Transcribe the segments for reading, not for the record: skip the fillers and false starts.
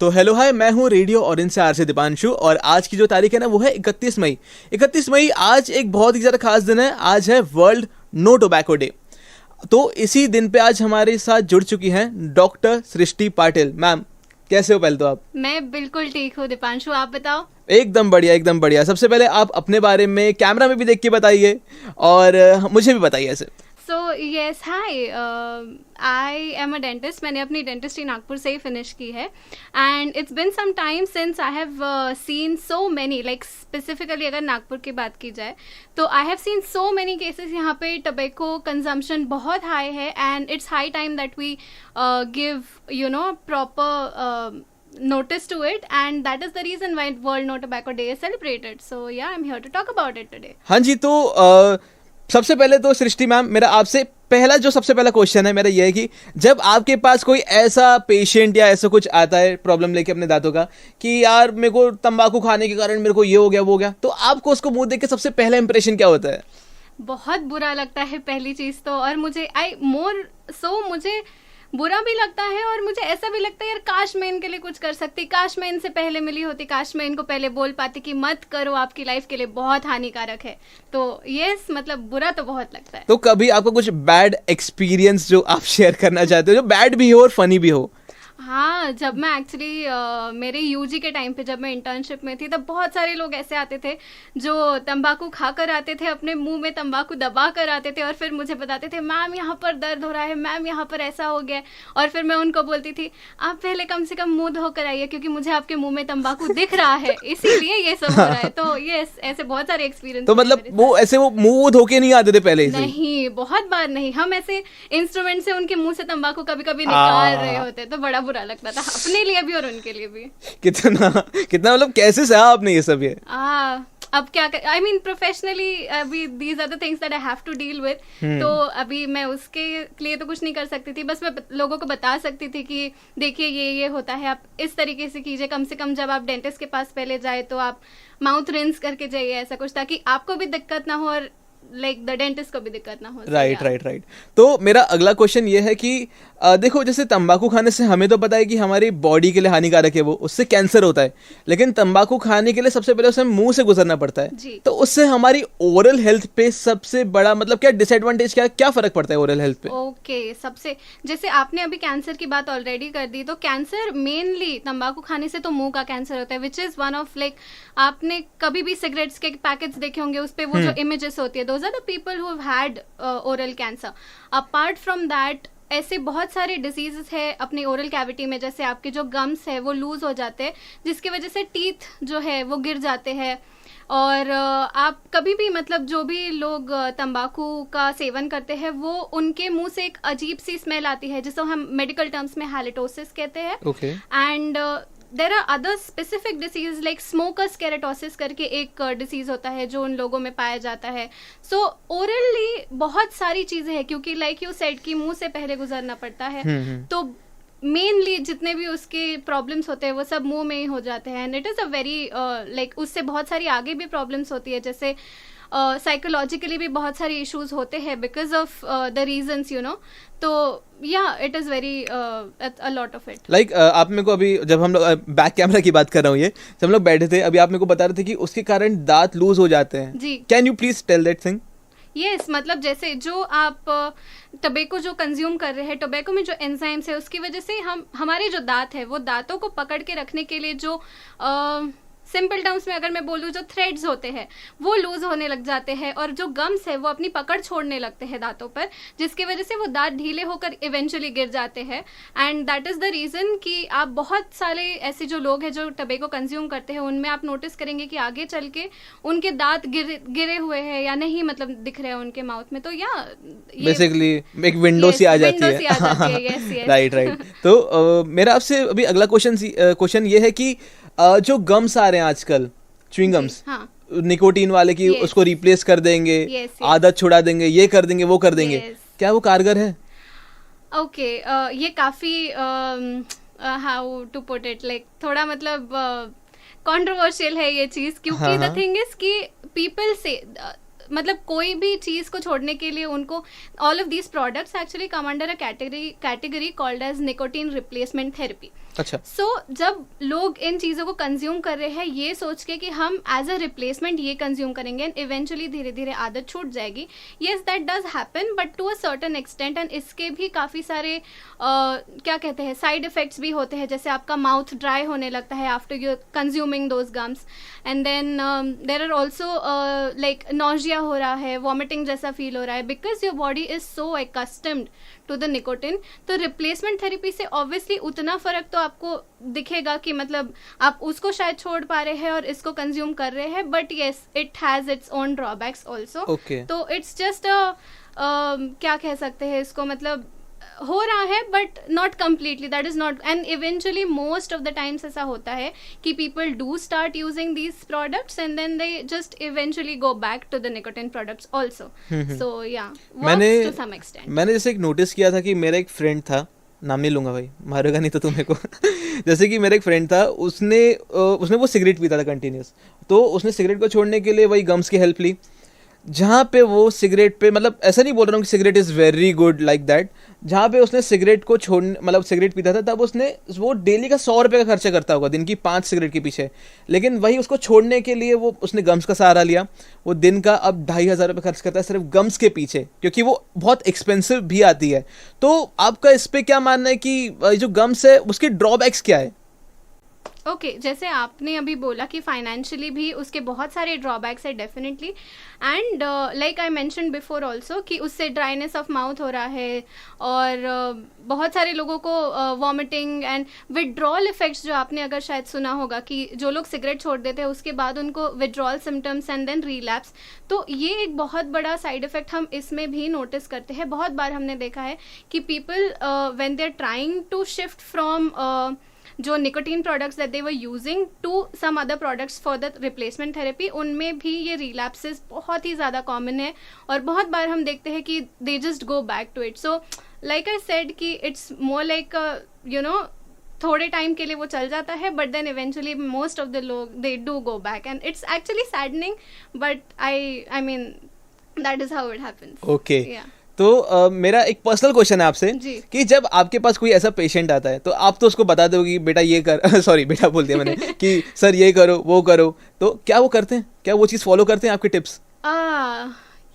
तो hello hi, मैं हूँ रेडियो ऑरेंज से आरजे दीपांशु और आज की जो तारीख है ना वो है 31 मई। 31 मई आज एक बहुत ही ज़्यादा खास दिन है। आज है वर्ल्ड नो टोबैको डे। तो इसी दिन पे आज हमारे साथ जुड़ चुकी हैं डॉक्टर सृष्टि पाटिल। मैम कैसे हो? पहले तो आप। मैं बिल्कुल ठीक हूँ दीपांशु, आप बताओ। एकदम बढ़िया, एकदम बढ़िया। सबसे पहले आप अपने बारे में कैमरा में भी देख के बताइए और मुझे भी बताइए ऐसे। So yes, hi, I am a dentist. मैंने अपनी डेंटिस्ट्री नागपुर से ही फिनिश की है and it's been some time since I have seen so many, like specifically अगर नागपुर की बात की जाए तो I have seen so many cases. यहाँ पे टोबैको कंजम्पशन बहुत हाई है and it's high time that we give proper notice to it, and that is the reason why World No Tobacco Day is celebrated. So yeah, I'm here to talk about it today. हाँ जी, तो सबसे पहले तो सृष्टि ma'am, मेरा आपसे सबसे पहला question है मेरा ये है कि जब आपके पास कोई ऐसा पेशेंट या ऐसा कुछ आता है प्रॉब्लम लेके अपने दांतों का कि यार मेरे को तंबाकू खाने के कारण मेरे को ये हो गया वो हो गया, तो आपको उसको मुंह देख के सबसे पहला इंप्रेशन क्या होता है? बहुत बुरा लगता है पहली चीज तो, और मुझे मुझे बुरा भी लगता है और मुझे ऐसा भी लगता है यार काश मैं इनके लिए कुछ कर सकती, काश मैं इनसे पहले मिली होती, काश मैं इनको पहले बोल पाती कि मत करो, आपकी लाइफ के लिए बहुत हानिकारक है। तो यस, मतलब बुरा तो बहुत लगता है। तो कभी आपका कुछ बैड एक्सपीरियंस जो आप शेयर करना चाहते हो, जो बैड भी हो और फनी भी हो? हाँ, जब मैं एक्चुअली मेरे यूजी के टाइम पे जब मैं इंटर्नशिप में थी तब बहुत सारे लोग ऐसे आते थे जो तंबाकू खा कर आते थे, अपने मुंह में तंबाकू दबा कर आते थे और फिर मुझे बताते थे मैम यहाँ पर दर्द हो रहा है, मैम यहाँ पर ऐसा हो गया है। और फिर मैं उनको बोलती थी आप पहले कम से कम मुंह धोकर आइए क्योंकि मुझे आपके मुंह में तंबाकू दिख रहा है, इसीलिए ये सब हो रहा है। तो ये ऐसे बहुत सारे एक्सपीरियंस। तो मतलब वो मुंह धोके नहीं आते थे पहले से? नहीं, बहुत बार नहीं, हम ऐसे इंस्ट्रूमेंट से उनके मुंह से तंबाकू कभी कभी निकाल रहे होते, तो बड़ा बुरा लगता था अपने लिए भी और उनके लिए भी। कितना मतलब कैसे सहा आपने ये सब? ये अब क्या कर, आई मीन प्रोफेशनली अभी these are the things that I have to deal with. तो अभी मैं उसके लिए तो कुछ नहीं कर सकती थी, बस मैं लोगों को बता सकती थी कि देखिए ये होता है, आप इस तरीके से कीजिए। कम से कम जब आप डेंटिस्ट के पास पहले जाए तो आप माउथ रिंस करके जाइए, ऐसा कुछ, ताकि आपको भी दिक्कत ना हो और लाइक द डेंटिस्ट को भी दिक्कत ना हो। राइट। तो मेरा अगला क्वेश्चन ये है कि देखो, जैसे तंबाकू खाने से हमें तो पता है कि हमारी बॉडी के लिए हानिकारक है, वो उससे कैंसर होता है, लेकिन तंबाकू खाने के लिए सबसे पहले उसे मुंह से गुजरना पड़ता है। तो उससे हमारी ओरल हेल्थ पे सबसे बड़ा मतलब क्या डिसएडवांटेज, क्या फर्क पड़ता है ओरल हेल्थ पे? ओके, सबसे जैसे आपने अभी कैंसर की बात ऑलरेडी कर दी, तो कैंसर मेनली तंबाकू खाने से तो मुंह का कैंसर होता है, which is one of like, आपने कभी भी सिगरेट्स के पैकेट्स देखे होंगे, उस पे वो जो इमेजेस होती है, those are the people who have had oral cancer. Apart from that ऐसे बहुत सारे डिजीजेस है अपनी ओरल कैविटी में, जैसे आपके जो गम्स है वो लूज हो जाते हैं, जिसकी वजह से टीथ जो है वो गिर जाते हैं। और आप कभी भी मतलब जो भी लोग तंबाकू का सेवन करते हैं वो उनके मुंह से एक अजीब सी स्मेल आती है जिसे हम मेडिकल टर्म्स में हैलिटोसिस कहते हैं। And there are other specific disease like smokers keratosis करके एक डिसीज होता है जो उन लोगों में पाया जाता है। सो ओरली बहुत सारी चीजें हैं, क्योंकि लाइक यू सेड कि मुंह से पहले गुजरना पड़ता है, तो मेनली जितने भी उसके प्रॉब्लम्स होते हैं वो सब मुंह में ही हो जाते हैं। And it is a very like उससे बहुत सारी आगे भी प्रॉब्लम्स होती है, जैसे साइकोलॉजिकली भी बहुत सारे इश्यूज होते हैं because of the reasons, you know. तो या it is very a lot of it. Like आप मेरे को अभी, जब हम लोग बैक कैमरा की बात कर रहा हूँ, ये जब हम लोग बैठे थे अभी, आप मेरे को बता रहे थे कि उसके कारण दांत लूज हो जाते हैं जी। Can you please tell that thing? Yes, मतलब जैसे जो आप टोबैको जो कंज्यूम कर रहे हैं, टोबैको में जो एंजाइम्स है उसकी वजह से हमारे जो दांत है वो दांतों को पकड़ के रखने के लिए जो सिंपल टर्म्स में अगर मैं बोलूँ, जो थ्रेड्स होते हैं वो लूज होने लग जाते हैं और जो गम्स है वो अपनी पकड़ छोड़ने लगते हैं दांतों पर, जिसकी वजह से वो दांत ढीले होकर इवेंचुअली गिर जाते हैं। And that is the reason कि आप बहुत सारे ऐसे जो लोग हैं जो टोबैको कंज्यूम करते हैं उनमें आप नोटिस करेंगे कि आगे चल के उनके दांत गिरे हुए हैं या नहीं, मतलब दिख रहे हैं उनके माउथ में। तो या बेसिकली एक विंडो सी आ जाती है। राइट। तो मेरा आपसे अभी अगला क्वेश्चन ये है कि जो गम्स आ रहे हैं आजकल, च्युइंग गम्स, निकोटीन वाले की, उसको रिप्लेस कर देंगे, आदत छुड़ा देंगे, ये कर देंगे वो कर देंगे, क्या वो कारगर है? ओके, ये काफी how to put it, like थोड़ा मतलब कंट्रोवर्शियल है ये चीज, क्योंकि द थिंग इज कि पीपल से मतलब कोई भी चीज को छोड़ने के लिए उनको all of these products actually come under a category called as nicotine replacement therapy. अच्छा. सो जब लोग इन चीज़ों को कंज्यूम कर रहे हैं ये सोच के कि हम एज अ रिप्लेसमेंट ये कंज्यूम करेंगे एंड इवेंचुअली धीरे धीरे आदत छूट जाएगी. Yes that does happen but to a certain extent. And इसके भी काफ़ी सारे क्या कहते हैं साइड इफेक्ट्स भी होते हैं. जैसे आपका माउथ ड्राई होने लगता है after you consuming those gums. And then there are also like nausea हो रहा है, वॉमिटिंग जैसा फील हो रहा है because your body is so accustomed to the nicotine. तो रिप्लेसमेंट थेरेपी से ऑब्वियसली उतना फर्क तो आपको दिखेगा कि मतलब आप उसको शायद छोड़ पा रहे हैं और इसको कंज्यूम कर रहे हैं. But yes it has its own drawbacks also. तो इट्स जस्ट क्या कह सकते हैं इसको, मतलब हो रहा है but not completely. That is not. And eventually most of the times ऐसा होता है कि people do start using these products and then they just eventually go back to the nicotine products also. So yeah works to some extent. मैंने जैसे एक notice किया था कि मेरा एक फ्रेंड था, नाम नहीं लूंगा भाई, मारेगा नहीं तो तुम्हें को जैसे कि मेरा एक फ्रेंड था, उसने वो सिगरेट पीता था कंटिन्यूस. तो उसने सिगरेट को छोड़ने के लिए वही गम्स की हेल्प ली. जहाँ पे वो सिगरेट पे, मतलब ऐसा नहीं बोल रहा हूँ कि cigarette is very good like that, जहाँ पे उसने सिगरेट को छोड़ने, मतलब सिगरेट पीता था तब उसने वो डेली का 100 रुपये का खर्चा करता होगा दिन की 5 सिगरेट के पीछे. लेकिन वही उसको छोड़ने के लिए वो उसने गम्स का सहारा लिया. वो दिन का अब 2,500 रुपये खर्च करता है सिर्फ गम्स के पीछे, क्योंकि वो बहुत एक्सपेंसिव भी आती है. तो आपका इस पर क्या मानना है कि जो गम्स है उसके ड्रॉबैक्स क्या है? ओके जैसे आपने अभी बोला कि फाइनेंशियली भी उसके बहुत सारे ड्रॉबैक्स है definitely. And like I mention before also कि उससे ड्राइनेस ऑफ माउथ हो रहा है और बहुत सारे लोगों को वॉमिटिंग एंड विड्रॉल इफेक्ट्स जो आपने अगर शायद सुना होगा कि जो लोग सिगरेट छोड़ देते हैं उसके बाद उनको withdrawal symptoms and then relapse. तो ये एक बहुत बड़ा साइड इफेक्ट हम इसमें भी नोटिस करते हैं. बहुत बार हमने देखा है कि people when they are trying to shift from जो nicotine products that they were using to some other products for the replacement therapy, उनमें भी ये रिलैप्सेस बहुत ही ज़्यादा कॉमन है और बहुत बार हम देखते हैं कि they just go back to it. So like I said कि it's more like you know थोड़े टाइम के लिए वो चल जाता है but then eventually most of the लोग they do go back and it's actually saddening but I mean that is how it happens. Okay तो मेरा एक पर्सनल क्वेश्चन है आपसे कि जब आपके पास कोई ऐसा पेशेंट आता है तो आप तो उसको बता दोगे कि बेटा ये कर सॉरी बेटा बोल दिया मैंने कि सर ये करो वो करो, तो क्या वो करते हैं? क्या वो चीज़ फॉलो करते हैं आपके टिप्स?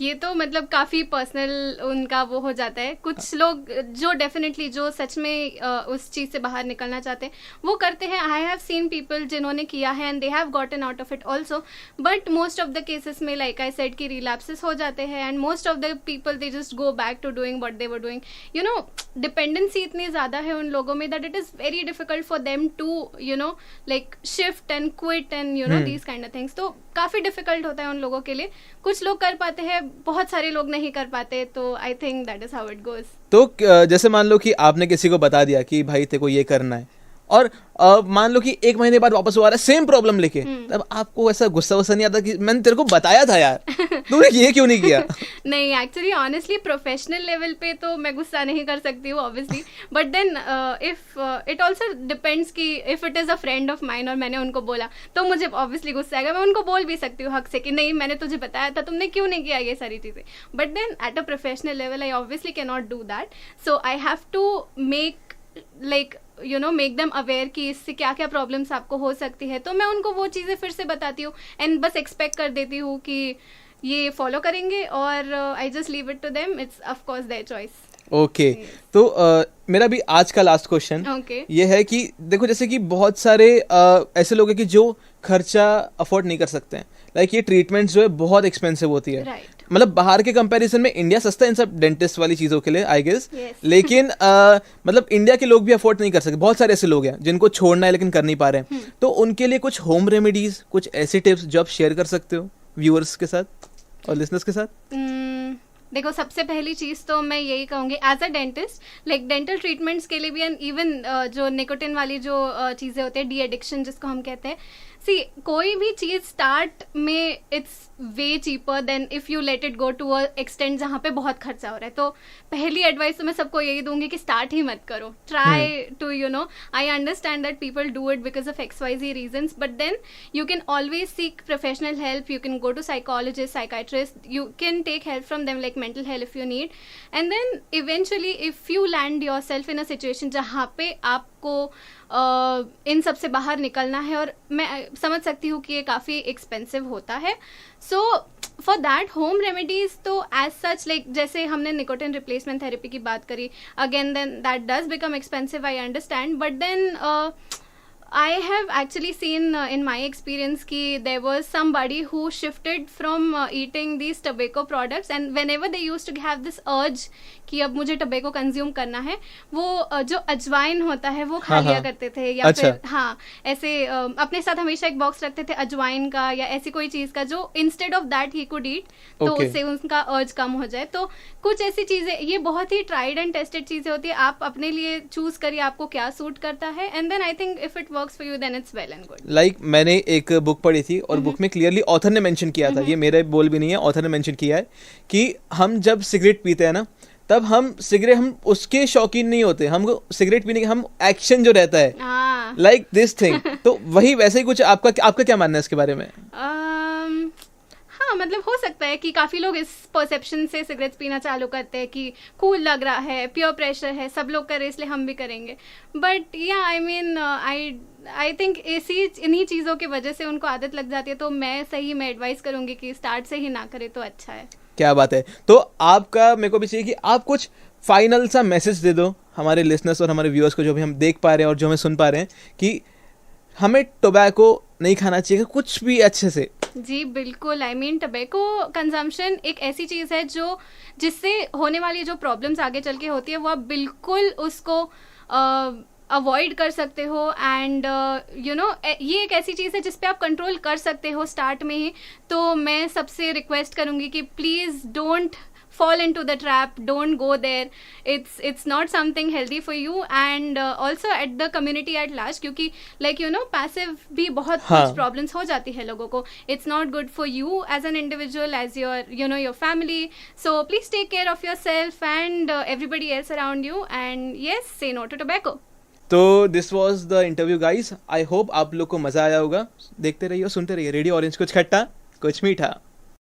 ये तो मतलब काफ़ी पर्सनल उनका वो हो जाता है. कुछ लोग जो डेफिनेटली जो सच में उस चीज़ से बाहर निकलना चाहते हैं वो करते हैं. आई हैव सीन पीपल जिन्होंने किया है and they have gotten out of it also. But most of the cases में लाइक आई सेड की रिलैप्सेस हो जाते हैं and most of the people they just go back to doing what they were doing. You know dependency इतनी ज़्यादा है उन लोगों में that it is very difficult for them to you know like shift and quit and you know these kind of things. तो काफ़ी difficult होता है उन लोगों के लिए. कुछ लोग कर पाते हैं, बहुत सारे लोग नहीं कर पाते. तो I think that is how it goes. तो जैसे मान लो कि आपने किसी को बता दिया कि भाई तेरे को ये करना है और मान लो कि 1 महीने बाद वापस वो आ रहा है सेम प्रॉब्लम लेके, तब आपको ऐसा गुस्सा वुस्सा नहीं आता कि मैंने तेरे को बताया था यार तूने ये क्यों नहीं किया? नहीं एक्चुअली ऑनेस्टली प्रोफेशनल लेवल पे तो मैं गुस्सा नहीं कर सकती हूँ obviously, but then if it also depends कि if it is a friend of mine और मैंने उनको बोला तो मुझे ऑब्वियसली गुस्सा आएगा. मैं उनको बोल भी सकती हूँ हक से कि नहीं मैंने तुझे बताया था, तुमने क्यों नहीं किया ये सारी चीज़ें. But then at a professional level I obviously can not do that. So I have to make like you know make them aware कि इससे क्या क्या प्रॉब्लम्स आपको हो सकती है. तो मैं उनको वो चीज़ें फिर से बताती हूँ एंड बस एक्सपेक्ट कर देती हूँ कि ये फॉलो करेंगे और I just leave it to them. It's of course their choice. Okay तो मेरा भी आज का लास्ट क्वेश्चन ये है कि देखो जैसे कि बहुत सारे ऐसे लोग हैं कि जो खर्चा अफोर्ड नहीं कर सकते हैं. लाइक ये ट्रीटमेंट्स जो है बहुत एक्सपेंसिव होती है. मतलब बाहर के कंपैरिजन में इंडिया सस्ता है इन सब डेंटिस्ट वाली चीज़ों के लिए आई गेस. लेकिन मतलब इंडिया के लोग भी अफोर्ड नहीं कर सकते. बहुत सारे ऐसे लोग हैं जिनको छोड़ना है लेकिन कर नहीं पा रहे हैं. तो उनके लिए कुछ होम रेमेडीज, कुछ ऐसे टिप्स जो आप शेयर कर सकते हो व्यूअर्स के साथ और लिसनर्स के साथ? देखो सबसे पहली चीज़ तो मैं यही कहूँगी as a dentist like dental treatments के लिए भी एंड इवन जो निकोटिन वाली जो चीज़ें होती है डी एडिक्शन जिसको हम कहते हैं, सी कोई भी चीज स्टार्ट में it's way cheaper than if you let it go to a extent जहाँ पे बहुत खर्चा हो रहा है. तो पहली एडवाइस तो मैं सबको यही दूंगी कि स्टार्ट ही मत करो. Try to I understand that people do it because of XYZ reasons, but then you can always seek professional help. You can go to psychologist, psychiatrist. You can take help from them, like mental health if you need. And then eventually if you land yourself in a situation जहाँ पे आपको इन सब से बाहर निकलना है, और मैं समझ सकती हूँ कि ये काफ़ी एक्सपेंसिव होता है. So for that home remedies तो एज सच लाइक जैसे हमने निकोटिन रिप्लेसमेंट थेरेपी की बात करी, again then that does become expensive, I understand. But then I have actually seen in my experience कि there was somebody who shifted from eating these tobacco products, and whenever they used to have this urge कि अब मुझे tobacco consume करना है, वो जो अजवाइन होता है वो खा लिया करते थे, या फिर ऐसे अपने साथ हमेशा एक बॉक्स रखते थे अजवाइन का या ऐसी कोई चीज का जो instead of that he could ईट, तो उससे उनका अर्ज कम हो जाए. तो कुछ ऐसी चीजें, ये बहुत ही ट्राइड एंड टेस्टेड चीजें होती है. आप अपने लिए चूज करिए आपको क्या सूट करता है, and then I think if it works for you then it's well and good. Like मैंने एक बुक पढ़ी थी और बुक में क्लियरली ऑथर ने मेंशन किया था, ये मेरे बोल भी नहीं है, ऑथर ने मेंशन किया है कि हम जब सिगरेट पीते हैं ना, तब हम उसके शौकीन नहीं होते, हमको सिगरेट पीने के हम एक्शन जो रहता है लाइक दिस थिंग. तो वही वैसे ही कुछ आपका क्या मानना है इसके बारे में? हाँ, मतलब हो सकता है कि काफी लोग इस परसेप्शन से सिगरेट्स पीना चालू करते हैं कि कूल लग रहा है, प्योर प्रेशर है, सब लोग करे इसलिए हम भी करेंगे. बट या आई मीन आई थिंक इन्हीं चीज़ों की वजह से उनको आदत लग जाती है. तो मैं एडवाइस करूंगी कि स्टार्ट से ही ना करे तो अच्छा है. क्या बात है. तो आपका मेरे को भी चाहिए कि आप कुछ फाइनल सा मैसेज दे दो हमारे लिसनर्स और हमारे व्यूअर्स को, जो भी हम देख पा रहे हैं और जो हमें सुन पा रहे हैं, कि हमें टोबैको नहीं खाना चाहिए कुछ भी अच्छे से. जी बिल्कुल. आई मीन टोबैको कंजम्पशन एक ऐसी चीज़ है जिससे होने वाली जो प्रॉब्लम्स आगे चल के होती है वो आप बिल्कुल उसको अवॉइड कर सकते हो. एंड ये एक ऐसी चीज़ है जिस पे आप कंट्रोल कर सकते हो स्टार्ट में ही. तो मैं सबसे रिक्वेस्ट करूँगी कि please don't fall into the trap, don't go there. It's not something healthy for you, and also at the community at large, क्योंकि like passive भी बहुत कुछ problems हो जाती है लोगों को. It's not good for you as an individual, as your your family. So please take care of yourself and everybody else around you, and yes, say no to tobacco. तो this was the interview guys. I hope आप लोग को मजा आया होगा. देखते रहिए, सुनते रहिए रेडियो ऑरेंज, कुछ खट्टा कुछ मीठा.